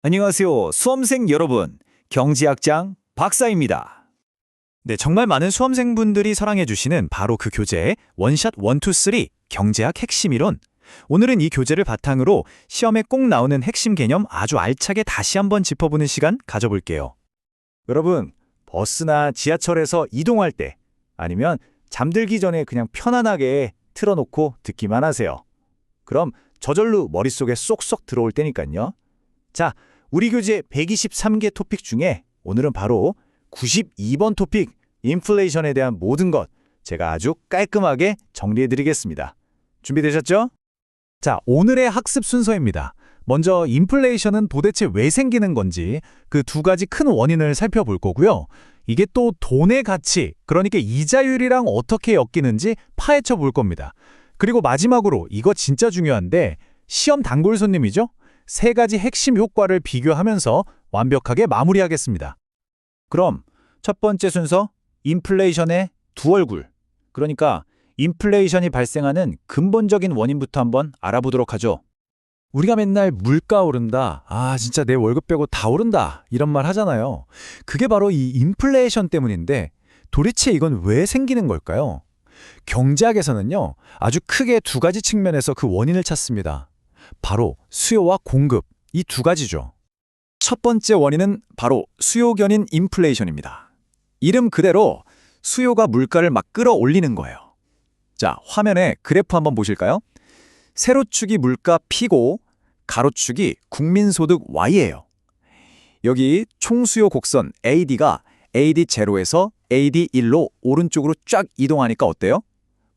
안녕하세요. 수험생 여러분. 경제학장 박사입니다. 네, 정말 많은 수험생분들이 사랑해주시는 바로 그 교재 원샷 1, 2, 3 경제학 핵심 이론. 오늘은 이 교재를 바탕으로 시험에 꼭 나오는 핵심 개념 아주 알차게 다시 한번 짚어보는 시간 가져볼게요. 여러분, 버스나 지하철에서 이동할 때 아니면 잠들기 전에 그냥 편안하게 틀어놓고 듣기만 하세요. 그럼 저절로 머릿속에 쏙쏙 들어올 테니까요. 자, 우리 교재 123개 토픽 중에 오늘은 바로 92번 토픽 인플레이션에 대한 모든 것 제가 아주 깔끔하게 정리해드리겠습니다. 준비되셨죠? 자, 오늘의 학습 순서입니다. 먼저 인플레이션은 도대체 왜 생기는 건지 그 두 가지 큰 원인을 살펴볼 거고요. 이게 또 돈의 가치, 그러니까 이자율이랑 어떻게 엮이는지 파헤쳐 볼 겁니다. 그리고 마지막으로 이거 진짜 중요한데 시험 단골 손님이죠? 세 가지 핵심 효과를 비교하면서 완벽하게 마무리하겠습니다. 그럼 첫 번째 순서 인플레이션의 두 얼굴. 그러니까 인플레이션이 발생하는 근본적인 원인부터 한번 알아보도록 하죠. 우리가 맨날 물가 오른다, 진짜 내 월급 빼고 다 오른다 이런 말 하잖아요. 그게 바로 이 인플레이션 때문인데 도대체 이건 왜 생기는 걸까요? 경제학에서는요, 아주 크게 두 가지 측면에서 그 원인을 찾습니다. 바로 수요와 공급, 이 두 가지죠. 첫 번째 원인은 바로 수요 견인 인플레이션입니다. 이름 그대로 수요가 물가를 막 끌어올리는 거예요. 자, 화면에 그래프 한번 보실까요? 세로축이 물가 P고 가로축이 국민소득 Y예요. 여기 총수요 곡선 AD가 AD0에서 AD1로 오른쪽으로 쫙 이동하니까 어때요?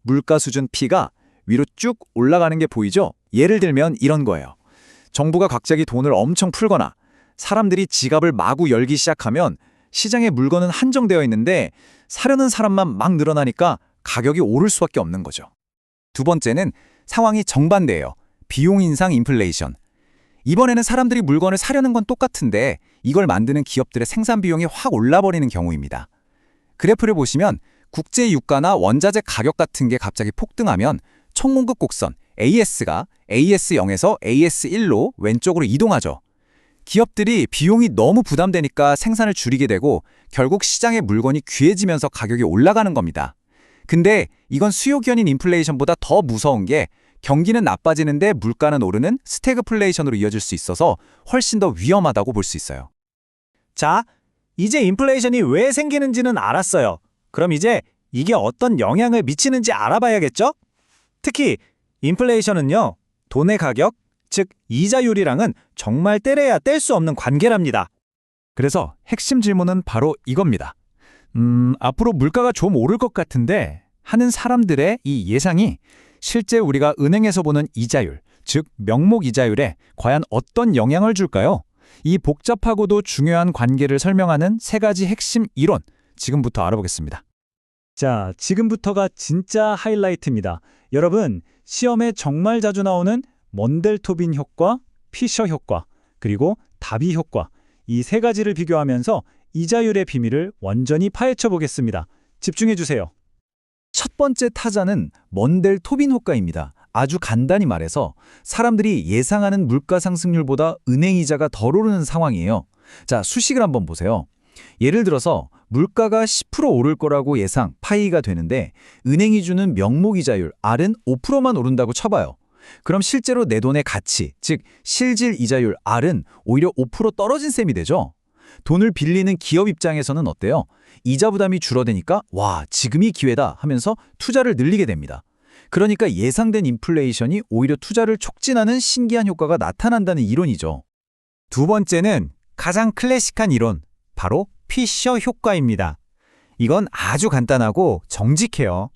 물가 수준 P가 위로 쭉 올라가는 게 보이죠? 예를 들면 이런 거예요. 정부가 갑자기 돈을 엄청 풀거나 사람들이 지갑을 마구 열기 시작하면 시장에 물건은 한정되어 있는데 사려는 사람만 막 늘어나니까 가격이 오를 수밖에 없는 거죠. 두 번째는 상황이 정반대예요. 비용 인상 인플레이션. 이번에는 사람들이 물건을 사려는 건 똑같은데 이걸 만드는 기업들의 생산 비용이 확 올라버리는 경우입니다. 그래프를 보시면 국제 유가나 원자재 가격 같은 게 갑자기 폭등하면 총공급 곡선 AS가 AS0에서 AS1로 왼쪽으로 이동하죠. 기업들이 비용이 너무 부담되니까 생산을 줄이게 되고 결국 시장에 물건이 귀해지면서 가격이 올라가는 겁니다. 근데 이건 수요 견인 인플레이션보다 더 무서운 게 경기는 나빠지는데 물가는 오르는 스태그플레이션으로 이어질 수 있어서 훨씬 더 위험하다고 볼 수 있어요. 자, 이제 인플레이션이 왜 생기는지는 알았어요. 그럼 이제 이게 어떤 영향을 미치는지 알아봐야겠죠? 특히 인플레이션은요, 돈의 가격, 즉 이자율이랑은 정말 떼려야 뗄 수 없는 관계랍니다. 그래서 핵심 질문은 바로 이겁니다. 앞으로 물가가 좀 오를 것 같은데 하는 사람들의 이 예상이 실제 우리가 은행에서 보는 이자율, 즉 명목 이자율에 과연 어떤 영향을 줄까요? 이 복잡하고도 중요한 관계를 설명하는 세 가지 핵심 이론, 지금부터 알아보겠습니다. 자, 지금부터가 진짜 하이라이트입니다. 여러분, 시험에 정말 자주 나오는 먼델토빈 효과, 피셔 효과, 그리고 다비 효과, 이 세 가지를 비교하면서 이자율의 비밀을 완전히 파헤쳐 보겠습니다. 집중해 주세요. 첫 번째 타자는 먼델토빈 효과입니다. 아주 간단히 말해서 사람들이 예상하는 물가 상승률보다 은행 이자가 덜 오르는 상황이에요. 자, 수식을 한번 보세요. 예를 들어서 물가가 10% 오를 거라고 예상, 파이가 되는데 은행이 주는 명목 이자율, R은 5%만 오른다고 쳐봐요. 그럼 실제로 내 돈의 가치, 즉 실질 이자율, R은 오히려 5% 떨어진 셈이 되죠. 돈을 빌리는 기업 입장에서는 어때요? 이자 부담이 줄어드니까 와, 지금이 기회다 하면서 투자를 늘리게 됩니다. 그러니까 예상된 인플레이션이 오히려 투자를 촉진하는 신기한 효과가 나타난다는 이론이죠. 두 번째는 가장 클래식한 이론, 바로 피셔 효과입니다. 이건 아주 간단하고 정직해요.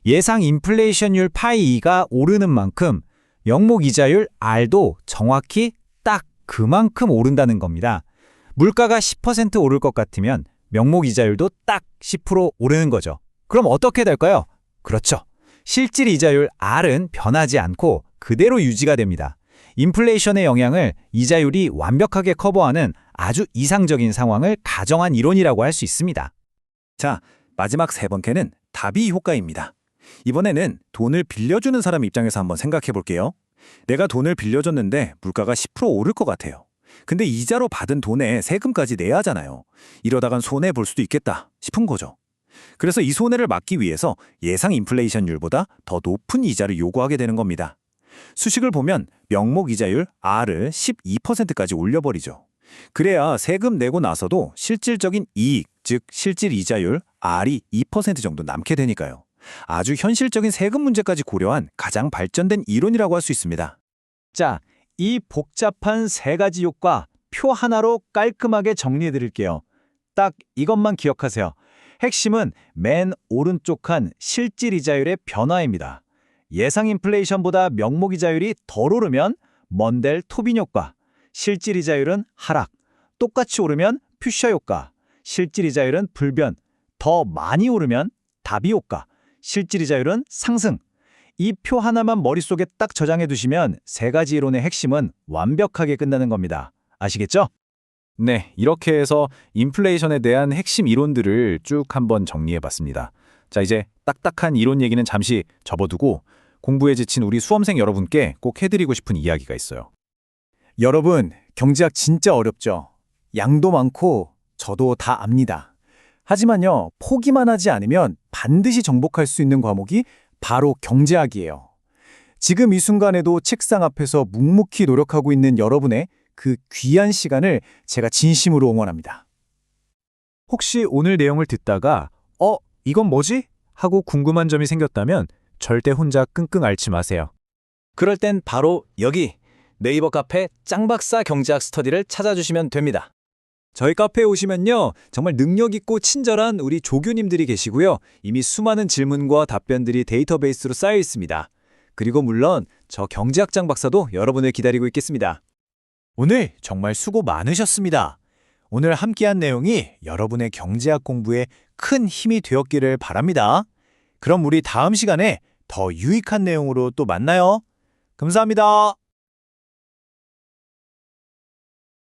예상 인플레이션율 파이가 오르는 만큼 명목 이자율 R도 정확히 딱 그만큼 오른다는 겁니다. 물가가 10% 오를 것 같으면 명목 이자율도 딱 10% 오르는 거죠. 그럼 어떻게 될까요? 그렇죠. 실질 이자율 R은 변하지 않고 그대로 유지가 됩니다. 인플레이션의 영향을 이자율이 완벽하게 커버하는 아주 이상적인 상황을 가정한 이론이라고 할 수 있습니다. 자, 마지막 세 번째는 다비 효과입니다. 이번에는 돈을 빌려주는 사람 입장에서 한번 생각해 볼게요. 내가 돈을 빌려줬는데 물가가 10% 오를 것 같아요. 근데 이자로 받은 돈에 세금까지 내야 하잖아요. 이러다간 손해 볼 수도 있겠다 싶은 거죠. 그래서 이 손해를 막기 위해서 예상 인플레이션율보다 더 높은 이자를 요구하게 되는 겁니다. 수식을 보면 명목 이자율 R을 12%까지 올려버리죠. 그래야 세금 내고 나서도 실질적인 이익, 즉 실질 이자율 R이 2% 정도 남게 되니까요. 아주 현실적인 세금 문제까지 고려한 가장 발전된 이론이라고 할 수 있습니다. 자, 이 복잡한 세 가지 효과 표 하나로 깔끔하게 정리해 드릴게요. 딱 이것만 기억하세요. 핵심은 맨 오른쪽 칸 실질 이자율의 변화입니다. 예상 인플레이션보다 명목 이자율이 덜 오르면 먼델 토빈 효과, 실질 이자율은 하락, 똑같이 오르면 퓨셔 효과, 실질 이자율은 불변, 더 많이 오르면 다비 효과, 실질 이자율은 상승. 이 표 하나만 머릿속에 딱 저장해 두시면 세 가지 이론의 핵심은 완벽하게 끝나는 겁니다. 아시겠죠? 네, 이렇게 해서 인플레이션에 대한 핵심 이론들을 쭉 한번 정리해봤습니다. 자, 이제 딱딱한 이론 얘기는 잠시 접어두고 공부에 지친 우리 수험생 여러분께 꼭 해드리고 싶은 이야기가 있어요. 여러분, 경제학 진짜 어렵죠? 양도 많고 저도 다 압니다. 하지만요, 포기만 하지 않으면 반드시 정복할 수 있는 과목이 바로 경제학이에요. 지금 이 순간에도 책상 앞에서 묵묵히 노력하고 있는 여러분의 그 귀한 시간을 제가 진심으로 응원합니다. 혹시 오늘 내용을 듣다가 이건 뭐지? 하고 궁금한 점이 생겼다면 절대 혼자 끙끙 앓지 마세요. 그럴 땐 바로 여기 네이버 카페 짱박사 경제학 스터디를 찾아주시면 됩니다. 저희 카페에 오시면요, 정말 능력 있고 친절한 우리 조교님들이 계시고요. 이미 수많은 질문과 답변들이 데이터베이스로 쌓여 있습니다. 그리고 물론 저 경제학장 박사도 여러분을 기다리고 있겠습니다. 오늘 정말 수고 많으셨습니다. 오늘 함께한 내용이 여러분의 경제학 공부에 큰 힘이 되었기를 바랍니다. 그럼 우리 다음 시간에 더 유익한 내용으로 또 만나요. 감사합니다.